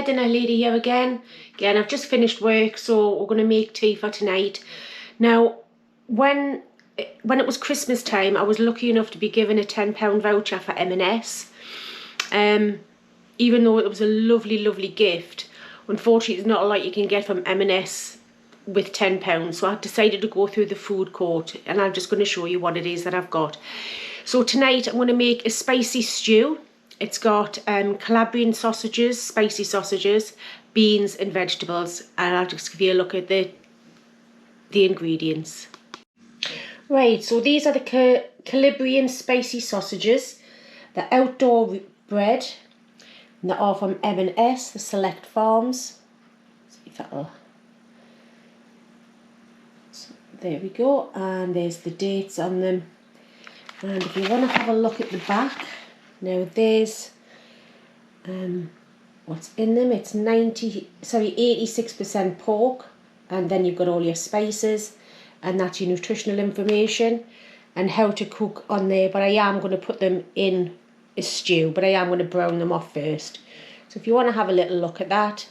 dinner lady here again. I've just finished work, so we're going to make tea for tonight. Now, when it was Christmas time, I was lucky enough to be given a £10 voucher for M&S. Even though it was a lovely gift, unfortunately there's not a lot you can get from M&S with £10, so I decided to go through the food court, and I'm just going to show you what it is that I've got. So tonight I'm going to make a spicy stew. It's got Calabrian sausages, spicy sausages, beans and vegetables, and I'll just give you a look at the ingredients. Right, so these are the Calabrian spicy sausages. They're outdoor bred, and they're all from M&S, the Select Farms. See if that'll... So there we go, and there's the dates on them. And if you want to have a look at the back, now there's what's in them. It's 86% pork, and then you've got all your spices, and that's your nutritional information and how to cook on there. But I am going to put them in a stew, but I am going to brown them off first. So if you want to have a little look at that.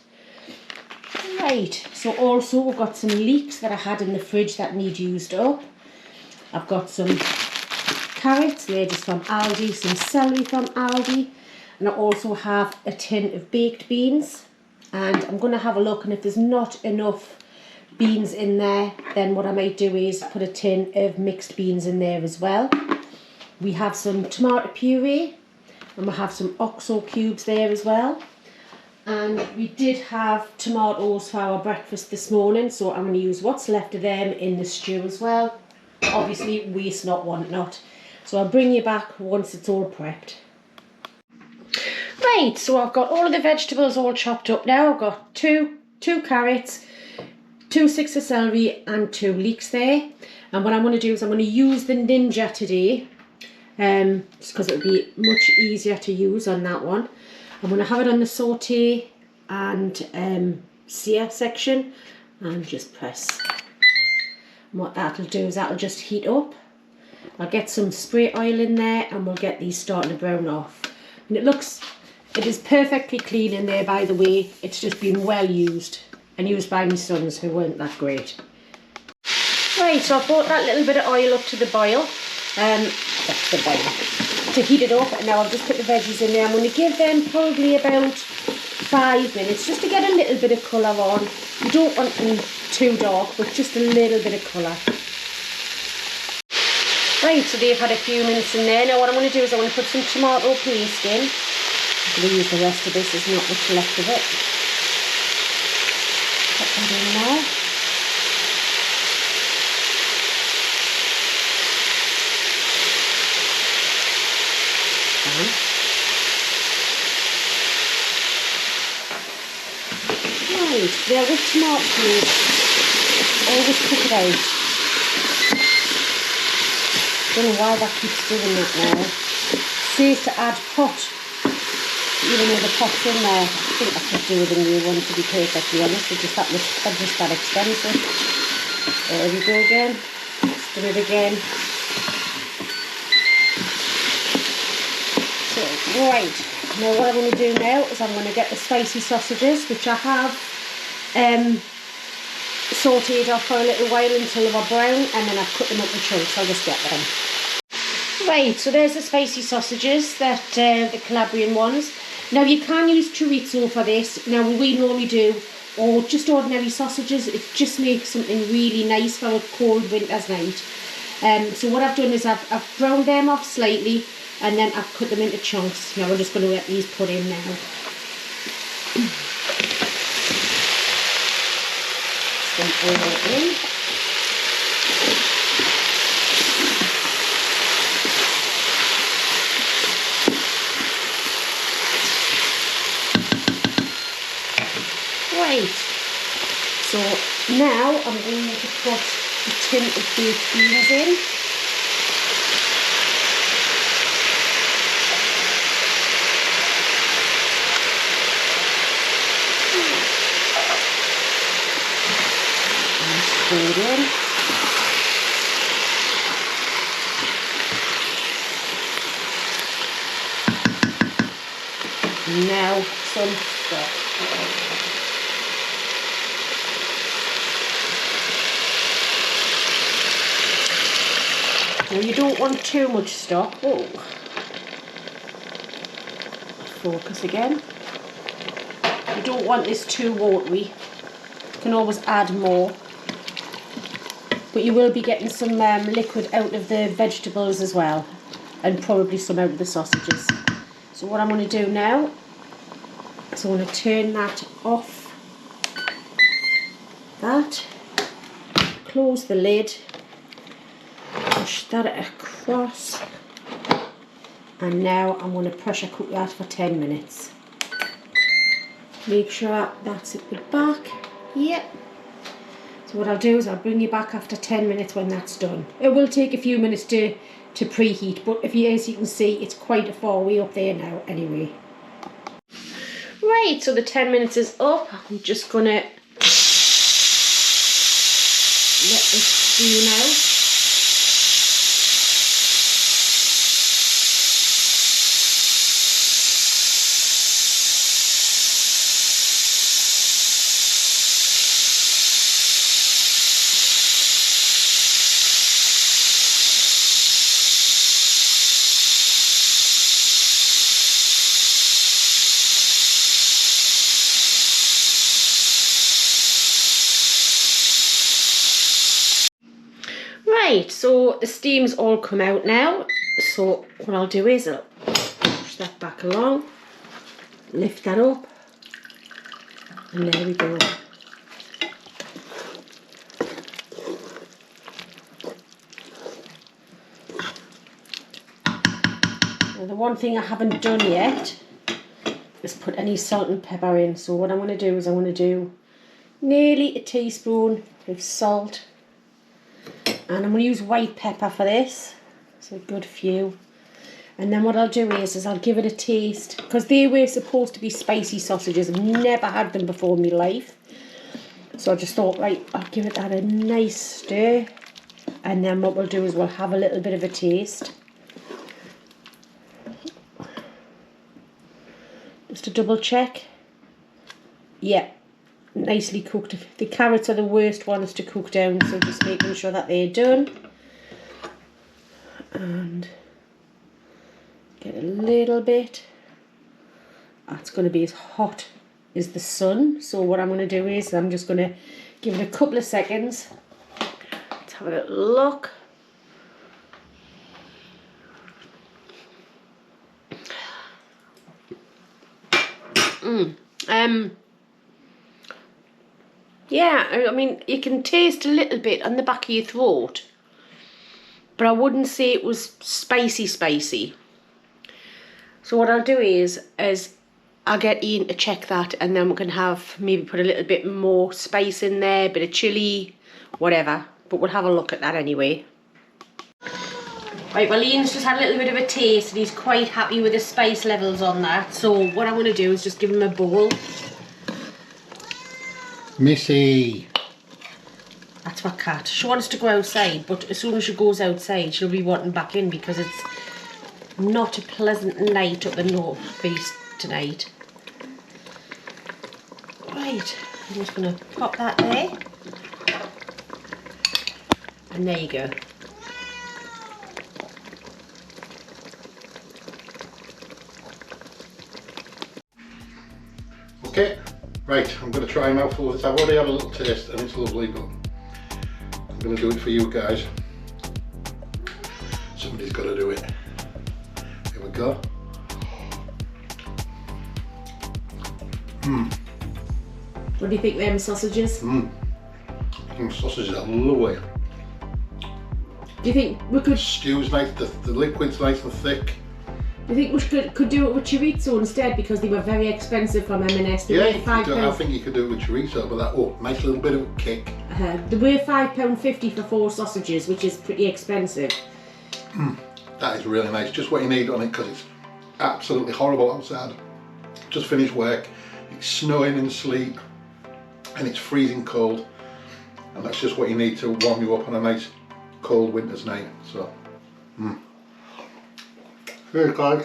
Right, so also we've got some leeks that I had in the fridge that need used up. I've got some carrots, they're just from Aldi, some celery from Aldi, and I also have a tin of baked beans. And I'm going to have a look, and if there's not enough beans in there, then what I might do is put a tin of mixed beans in there as well. We have some tomato puree, and we have some oxo cubes there as well. And we did have tomatoes for our breakfast this morning, so I'm going to use what's left of them in the stew as well. Obviously, waste not, want not. So I'll bring you back once it's all prepped. Right, so I've got all of the vegetables all chopped up now. I've got two carrots, 2 sticks of celery and 2 leeks there. And what I'm going to do is I'm going to use the Ninja today, just because it'll be much easier to use on that one. I'm going to have it on the saute and sear section, and just press. And what that'll do is that'll just heat up. I'll get some spray oil in there, and we'll get these starting to brown off. And it is perfectly clean in there, by the way. It's just been well used, and used by my sons, who weren't that great. Right, so I brought that little bit of oil up to the boil. That's the boil. To heat it up, and now I've just put the veggies in there. I'm going to give them probably about 5 minutes, just to get a little bit of colour on. You don't want them too dark, but just a little bit of colour. Right, so they've had a few minutes in there. Now what I'm going to do is I'm going to put some tomato paste in. I'm going to use the rest of this, there's not much left of it. Put that in now. Right, now with tomato paste, always cook it out. Don't know why that keeps doing that now. It says to add pot, even though the pot's in there. I think I could do with a new one, to be perfectly honest. They're just that expensive. There we go again. Let's do it again. So, right. Now what I'm going to do now is I'm going to get the spicy sausages, which I have sauteed off for a little while until they were brown, and then I've cut them up in chunks. I'll just get them. Right, so there's the spicy sausages, that the Calabrian ones. Now you can use chorizo for this. Now we normally do, or just ordinary sausages. It just makes something really nice for a cold winter's night. So what I've done is I've browned them off slightly, and then I've cut them into chunks. Now we're just going to get these put in now. Just all in. Right, so now I'm going to put a tin of baked beans in. And stir it in. And now some stock. Now you don't want too much stock. Oh, focus again. You don't want this too watery. You can always add more. But you will be getting some liquid out of the vegetables as well. And probably some out of the sausages. So what I'm going to do now is I'm going to turn that off. That. Close the lid. Push that across. And now I'm going to pressure cook that for 10 minutes. Make sure that's at the back. Yep. So what I'll do is I'll bring you back after 10 minutes when that's done. It will take a few minutes to preheat, but as you can see, it's quite a far way up there now anyway. Right, so the 10 minutes is up. I'm just gonna let this steam out. Right, so the steam's all come out now. So what I'll do is I'll push that back along, lift that up, and there we go. Now the one thing I haven't done yet is put any salt and pepper in. So what I'm going to do is I'm going to do nearly a teaspoon of salt. And I'm going to use white pepper for this, so a good few. And then what I'll do is I'll give it a taste, because they were supposed to be spicy sausages. I've never had them before in my life. So I just thought, right, I'll give it that a nice stir. And then what we'll do is we'll have a little bit of a taste. Just to double check. Yeah. Nicely cooked. The carrots are the worst ones to cook down, so just making sure that they're done. And get a little bit. That's going to be as hot as the sun. So what I'm going to do is I'm just going to give it a couple of seconds. Let's have a little look. Yeah, I mean, you can taste a little bit on the back of your throat, but I wouldn't say it was spicy. So what I'll do is I'll get Ian to check that, and then we can have maybe put a little bit more spice in there, a bit of chilli, whatever. But we'll have a look at that anyway. Right, well, Ian's just had a little bit of a taste, and he's quite happy with the spice levels on that. So what I'm going to do is just give him a bowl. Missy. That's my cat. She wants to go outside, but as soon as she goes outside, she'll be wanting back in because it's not a pleasant night up the North East tonight. Right, I'm just going to pop that there. And there you go. Okay. Right, I'm going to try a mouthful of this. I've already had a little taste and it's lovely, but I'm going to do it for you guys. Somebody's got to do it. Here we go. What do you think of them sausages? Sausages are lovely. Do you think we could... Stew's nice, the liquid's nice and thick. Do you think we could do it with chorizo instead, because they were very expensive from M&S? Yeah, I think you could do it with chorizo, but that, nice little bit of a kick. They were £5.50 for 4 sausages, which is pretty expensive. That is really nice, just what you need on it, because it's absolutely horrible outside. Just finished work, it's snowing and sleet, and it's freezing cold, and that's just what you need to warm you up on a nice cold winter's night. So, Here guys.